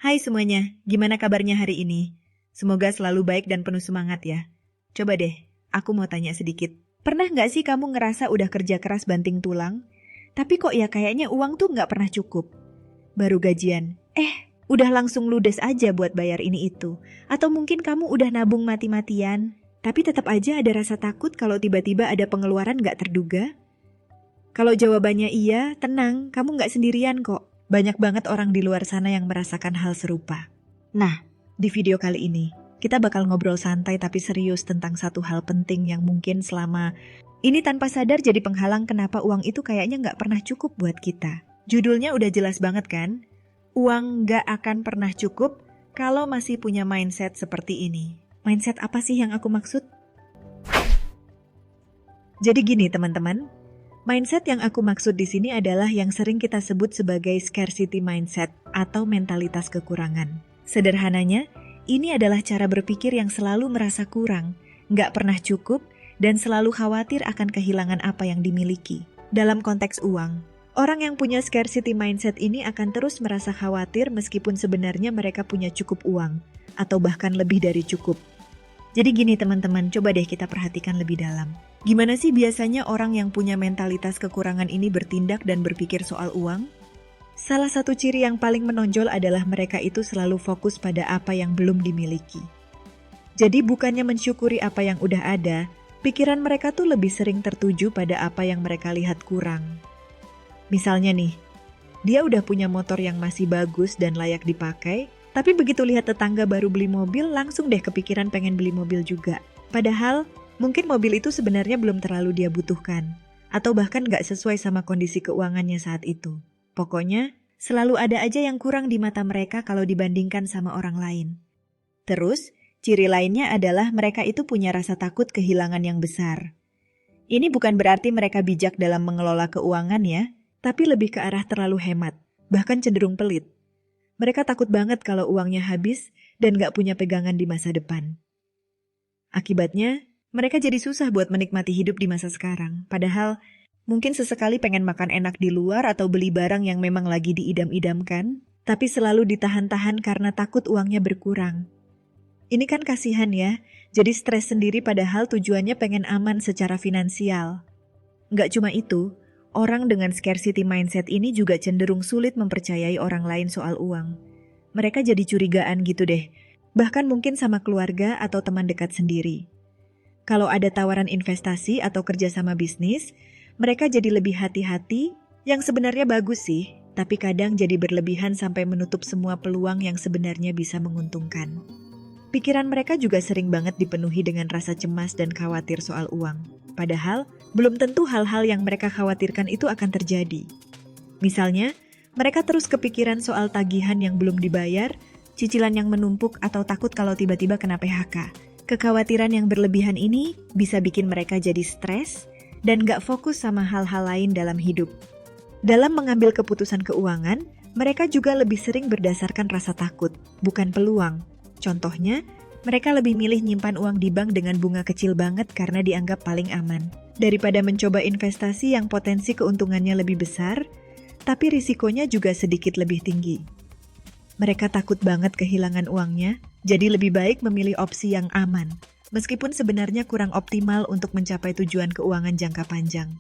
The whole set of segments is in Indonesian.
Hai semuanya, gimana kabarnya hari ini? Semoga selalu baik dan penuh semangat ya. Coba deh, aku mau tanya sedikit. Pernah nggak sih kamu ngerasa udah kerja keras banting tulang, tapi kok ya kayaknya uang tuh nggak pernah cukup? Baru gajian, udah langsung ludes aja buat bayar ini itu. Atau mungkin kamu udah nabung mati-matian, tapi tetap aja ada rasa takut kalau tiba-tiba ada pengeluaran nggak terduga? Kalau jawabannya iya, tenang, kamu nggak sendirian kok. Banyak banget orang di luar sana yang merasakan hal serupa. Nah, di video kali ini, kita bakal ngobrol santai tapi serius tentang satu hal penting yang mungkin selama ini tanpa sadar jadi penghalang kenapa uang itu kayaknya nggak pernah cukup buat kita. Judulnya udah jelas banget kan? Uang nggak akan pernah cukup kalau masih punya mindset seperti ini. Mindset apa sih yang aku maksud? Jadi gini teman-teman, mindset yang aku maksud di sini adalah yang sering kita sebut sebagai scarcity mindset atau mentalitas kekurangan. Sederhananya, ini adalah cara berpikir yang selalu merasa kurang, nggak pernah cukup, dan selalu khawatir akan kehilangan apa yang dimiliki. Dalam konteks uang, orang yang punya scarcity mindset ini akan terus merasa khawatir meskipun sebenarnya mereka punya cukup uang, atau bahkan lebih dari cukup. Jadi gini teman-teman, coba deh kita perhatikan lebih dalam. Gimana sih biasanya orang yang punya mentalitas kekurangan ini bertindak dan berpikir soal uang? Salah satu ciri yang paling menonjol adalah mereka itu selalu fokus pada apa yang belum dimiliki. Jadi bukannya mensyukuri apa yang udah ada, pikiran mereka tuh lebih sering tertuju pada apa yang mereka lihat kurang. Misalnya nih, dia udah punya motor yang masih bagus dan layak dipakai, tapi begitu lihat tetangga baru beli mobil, langsung deh kepikiran pengen beli mobil juga. Padahal, mungkin mobil itu sebenarnya belum terlalu dia butuhkan, atau bahkan gak sesuai sama kondisi keuangannya saat itu. Pokoknya, selalu ada aja yang kurang di mata mereka kalau dibandingkan sama orang lain. Terus, ciri lainnya adalah mereka itu punya rasa takut kehilangan yang besar. Ini bukan berarti mereka bijak dalam mengelola keuangan ya, tapi lebih ke arah terlalu hemat, bahkan cenderung pelit. Mereka takut banget kalau uangnya habis dan gak punya pegangan di masa depan. Akibatnya, mereka jadi susah buat menikmati hidup di masa sekarang. Padahal, mungkin sesekali pengen makan enak di luar atau beli barang yang memang lagi diidam-idamkan, tapi selalu ditahan-tahan karena takut uangnya berkurang. Ini kan kasihan ya, jadi stres sendiri padahal tujuannya pengen aman secara finansial. Gak cuma itu, orang dengan scarcity mindset ini juga cenderung sulit mempercayai orang lain soal uang. Mereka jadi curigaan gitu deh, bahkan mungkin sama keluarga atau teman dekat sendiri. Kalau ada tawaran investasi atau kerjasama bisnis, mereka jadi lebih hati-hati, yang sebenarnya bagus sih, tapi kadang jadi berlebihan sampai menutup semua peluang yang sebenarnya bisa menguntungkan. Pikiran mereka juga sering banget dipenuhi dengan rasa cemas dan khawatir soal uang. Padahal, belum tentu hal-hal yang mereka khawatirkan itu akan terjadi. Misalnya, mereka terus kepikiran soal tagihan yang belum dibayar, cicilan yang menumpuk atau takut kalau tiba-tiba kena PHK. Kekhawatiran yang berlebihan ini bisa bikin mereka jadi stres dan gak fokus sama hal-hal lain dalam hidup. Dalam mengambil keputusan keuangan, mereka juga lebih sering berdasarkan rasa takut, bukan peluang. Contohnya, mereka lebih milih nyimpan uang di bank dengan bunga kecil banget karena dianggap paling aman. Daripada mencoba investasi yang potensi keuntungannya lebih besar, tapi risikonya juga sedikit lebih tinggi. Mereka takut banget kehilangan uangnya, jadi lebih baik memilih opsi yang aman, meskipun sebenarnya kurang optimal untuk mencapai tujuan keuangan jangka panjang.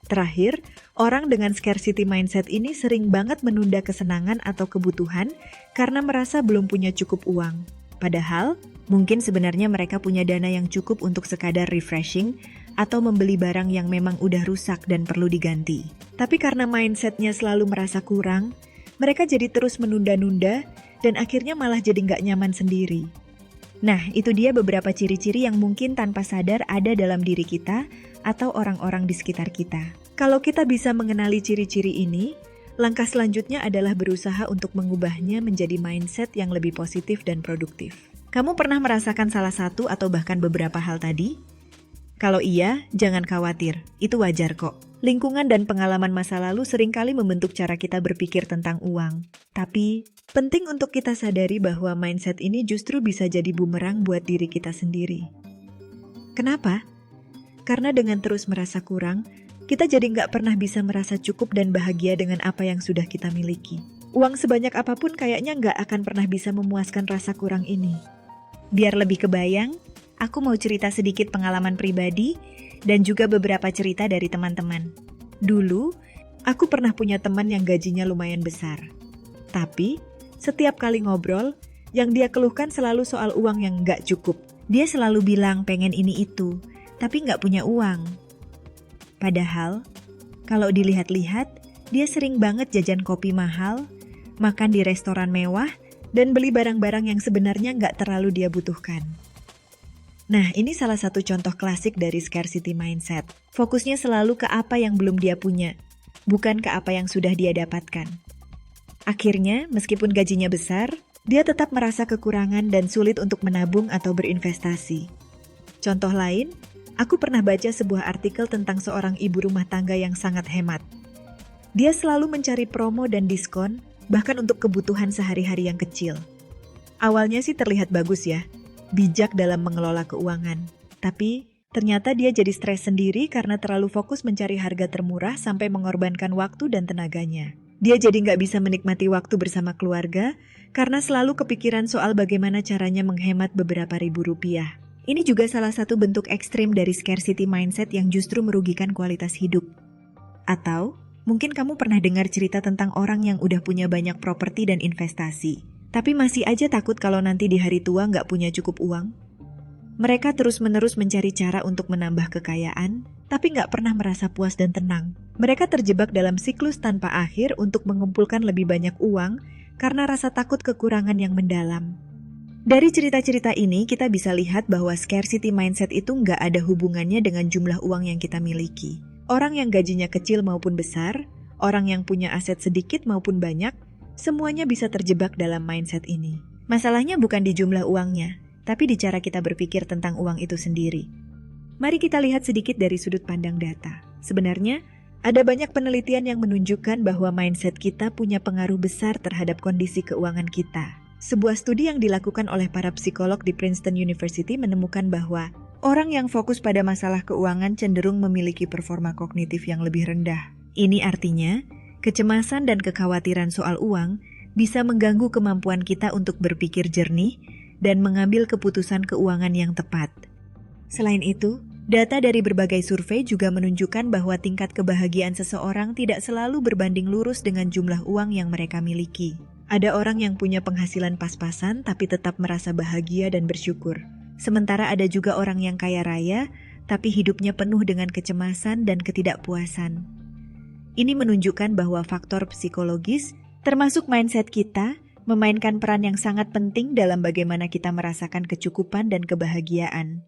Terakhir, orang dengan scarcity mindset ini sering banget menunda kesenangan atau kebutuhan karena merasa belum punya cukup uang. Padahal, mungkin sebenarnya mereka punya dana yang cukup untuk sekadar refreshing atau membeli barang yang memang udah rusak dan perlu diganti. Tapi karena mindsetnya selalu merasa kurang, mereka jadi terus menunda-nunda dan akhirnya malah jadi nggak nyaman sendiri. Nah, itu dia beberapa ciri-ciri yang mungkin tanpa sadar ada dalam diri kita atau orang-orang di sekitar kita. Kalau kita bisa mengenali ciri-ciri ini, langkah selanjutnya adalah berusaha untuk mengubahnya menjadi mindset yang lebih positif dan produktif. Kamu pernah merasakan salah satu atau bahkan beberapa hal tadi? Kalau iya, jangan khawatir, itu wajar kok. Lingkungan dan pengalaman masa lalu seringkali membentuk cara kita berpikir tentang uang. Tapi, penting untuk kita sadari bahwa mindset ini justru bisa jadi bumerang buat diri kita sendiri. Kenapa? Karena dengan terus merasa kurang, kita jadi nggak pernah bisa merasa cukup dan bahagia dengan apa yang sudah kita miliki. Uang sebanyak apapun kayaknya nggak akan pernah bisa memuaskan rasa kurang ini. Biar lebih kebayang, aku mau cerita sedikit pengalaman pribadi dan juga beberapa cerita dari teman-teman. Dulu, aku pernah punya teman yang gajinya lumayan besar. Tapi, setiap kali ngobrol, yang dia keluhkan selalu soal uang yang nggak cukup. Dia selalu bilang pengen ini itu, tapi nggak punya uang. Padahal, kalau dilihat-lihat, dia sering banget jajan kopi mahal, makan di restoran mewah, dan beli barang-barang yang sebenarnya nggak terlalu dia butuhkan. Nah, ini salah satu contoh klasik dari scarcity mindset. Fokusnya selalu ke apa yang belum dia punya, bukan ke apa yang sudah dia dapatkan. Akhirnya, meskipun gajinya besar, dia tetap merasa kekurangan dan sulit untuk menabung atau berinvestasi. Contoh lain, aku pernah baca sebuah artikel tentang seorang ibu rumah tangga yang sangat hemat. Dia selalu mencari promo dan diskon, bahkan untuk kebutuhan sehari-hari yang kecil. Awalnya sih terlihat bagus ya, bijak dalam mengelola keuangan. Tapi ternyata dia jadi stres sendiri karena terlalu fokus mencari harga termurah sampai mengorbankan waktu dan tenaganya. Dia jadi nggak bisa menikmati waktu bersama keluarga karena selalu kepikiran soal bagaimana caranya menghemat beberapa ribu rupiah. Ini juga salah satu bentuk ekstrim dari scarcity mindset yang justru merugikan kualitas hidup. Atau mungkin kamu pernah dengar cerita tentang orang yang udah punya banyak properti dan investasi, tapi masih aja takut kalau nanti di hari tua nggak punya cukup uang. Mereka terus-menerus mencari cara untuk menambah kekayaan, tapi nggak pernah merasa puas dan tenang. Mereka terjebak dalam siklus tanpa akhir untuk mengumpulkan lebih banyak uang karena rasa takut kekurangan yang mendalam. Dari cerita-cerita ini, kita bisa lihat bahwa scarcity mindset itu nggak ada hubungannya dengan jumlah uang yang kita miliki. Orang yang gajinya kecil maupun besar, orang yang punya aset sedikit maupun banyak, semuanya bisa terjebak dalam mindset ini. Masalahnya bukan di jumlah uangnya, tapi di cara kita berpikir tentang uang itu sendiri. Mari kita lihat sedikit dari sudut pandang data. Sebenarnya, ada banyak penelitian yang menunjukkan bahwa mindset kita punya pengaruh besar terhadap kondisi keuangan kita. Sebuah studi yang dilakukan oleh para psikolog di Princeton University menemukan bahwa orang yang fokus pada masalah keuangan cenderung memiliki performa kognitif yang lebih rendah. Ini artinya, kecemasan dan kekhawatiran soal uang bisa mengganggu kemampuan kita untuk berpikir jernih dan mengambil keputusan keuangan yang tepat. Selain itu, data dari berbagai survei juga menunjukkan bahwa tingkat kebahagiaan seseorang tidak selalu berbanding lurus dengan jumlah uang yang mereka miliki. Ada orang yang punya penghasilan pas-pasan tapi tetap merasa bahagia dan bersyukur. Sementara ada juga orang yang kaya raya, tapi hidupnya penuh dengan kecemasan dan ketidakpuasan. Ini menunjukkan bahwa faktor psikologis, termasuk mindset kita, memainkan peran yang sangat penting dalam bagaimana kita merasakan kecukupan dan kebahagiaan.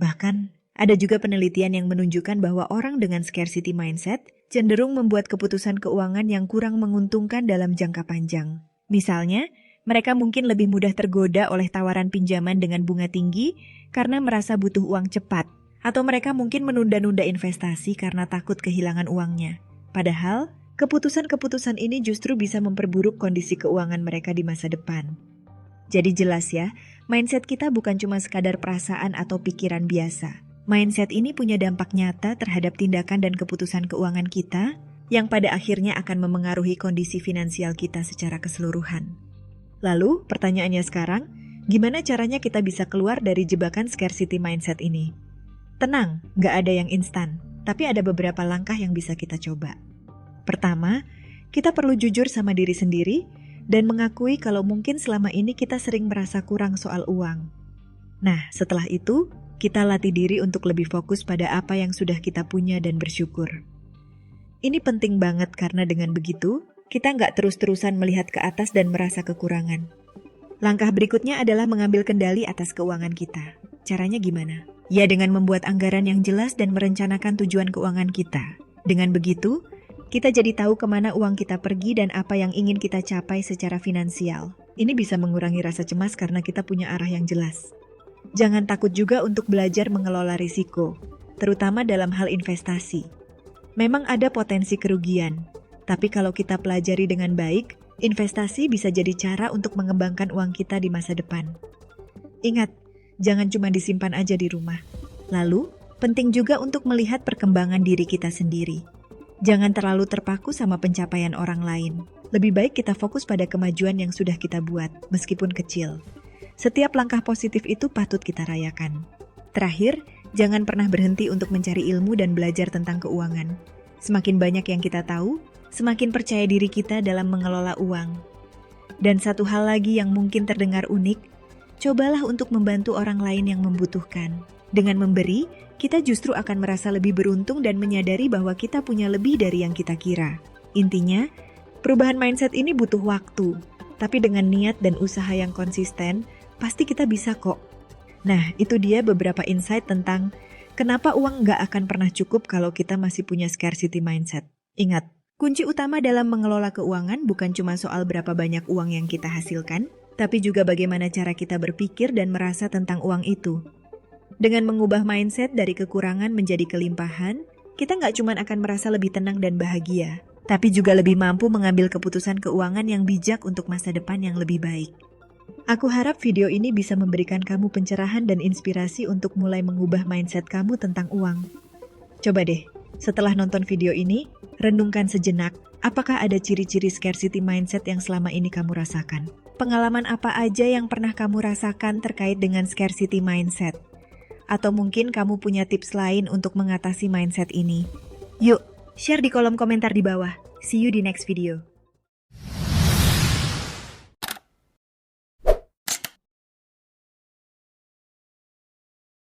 Bahkan, ada juga penelitian yang menunjukkan bahwa orang dengan scarcity mindset cenderung membuat keputusan keuangan yang kurang menguntungkan dalam jangka panjang. Misalnya, mereka mungkin lebih mudah tergoda oleh tawaran pinjaman dengan bunga tinggi karena merasa butuh uang cepat, atau mereka mungkin menunda-nunda investasi karena takut kehilangan uangnya. Padahal, keputusan-keputusan ini justru bisa memperburuk kondisi keuangan mereka di masa depan. Jadi jelas ya, mindset kita bukan cuma sekadar perasaan atau pikiran biasa. Mindset ini punya dampak nyata terhadap tindakan dan keputusan keuangan kita, yang pada akhirnya akan memengaruhi kondisi finansial kita secara keseluruhan. Lalu, pertanyaannya sekarang, gimana caranya kita bisa keluar dari jebakan scarcity mindset ini? Tenang, nggak ada yang instan, tapi ada beberapa langkah yang bisa kita coba. Pertama, kita perlu jujur sama diri sendiri dan mengakui kalau mungkin selama ini kita sering merasa kurang soal uang. Nah, setelah itu, kita latih diri untuk lebih fokus pada apa yang sudah kita punya dan bersyukur. Ini penting banget karena dengan begitu, kita nggak terus-terusan melihat ke atas dan merasa kekurangan. Langkah berikutnya adalah mengambil kendali atas keuangan kita. Caranya gimana? Ya dengan membuat anggaran yang jelas dan merencanakan tujuan keuangan kita. Dengan begitu, kita jadi tahu kemana uang kita pergi dan apa yang ingin kita capai secara finansial. Ini bisa mengurangi rasa cemas karena kita punya arah yang jelas. Jangan takut juga untuk belajar mengelola risiko, terutama dalam hal investasi. Memang ada potensi kerugian, tapi kalau kita pelajari dengan baik, investasi bisa jadi cara untuk mengembangkan uang kita di masa depan. Ingat, jangan cuma disimpan aja di rumah. Lalu, penting juga untuk melihat perkembangan diri kita sendiri. Jangan terlalu terpaku sama pencapaian orang lain. Lebih baik kita fokus pada kemajuan yang sudah kita buat, meskipun kecil. Setiap langkah positif itu patut kita rayakan. Terakhir, jangan pernah berhenti untuk mencari ilmu dan belajar tentang keuangan. Semakin banyak yang kita tahu, semakin percaya diri kita dalam mengelola uang. Dan satu hal lagi yang mungkin terdengar unik, cobalah untuk membantu orang lain yang membutuhkan. Dengan memberi, kita justru akan merasa lebih beruntung dan menyadari bahwa kita punya lebih dari yang kita kira. Intinya, perubahan mindset ini butuh waktu, tapi dengan niat dan usaha yang konsisten, pasti kita bisa kok. Nah, itu dia beberapa insight tentang kenapa uang nggak akan pernah cukup kalau kita masih punya scarcity mindset. Ingat, kunci utama dalam mengelola keuangan bukan cuma soal berapa banyak uang yang kita hasilkan, tapi juga bagaimana cara kita berpikir dan merasa tentang uang itu. Dengan mengubah mindset dari kekurangan menjadi kelimpahan, kita nggak cuma akan merasa lebih tenang dan bahagia, tapi juga lebih mampu mengambil keputusan keuangan yang bijak untuk masa depan yang lebih baik. Aku harap video ini bisa memberikan kamu pencerahan dan inspirasi untuk mulai mengubah mindset kamu tentang uang. Coba deh, setelah nonton video ini, renungkan sejenak, apakah ada ciri-ciri scarcity mindset yang selama ini kamu rasakan? Pengalaman apa aja yang pernah kamu rasakan terkait dengan scarcity mindset? Atau mungkin kamu punya tips lain untuk mengatasi mindset ini? Yuk, share di kolom komentar di bawah. See you di next video.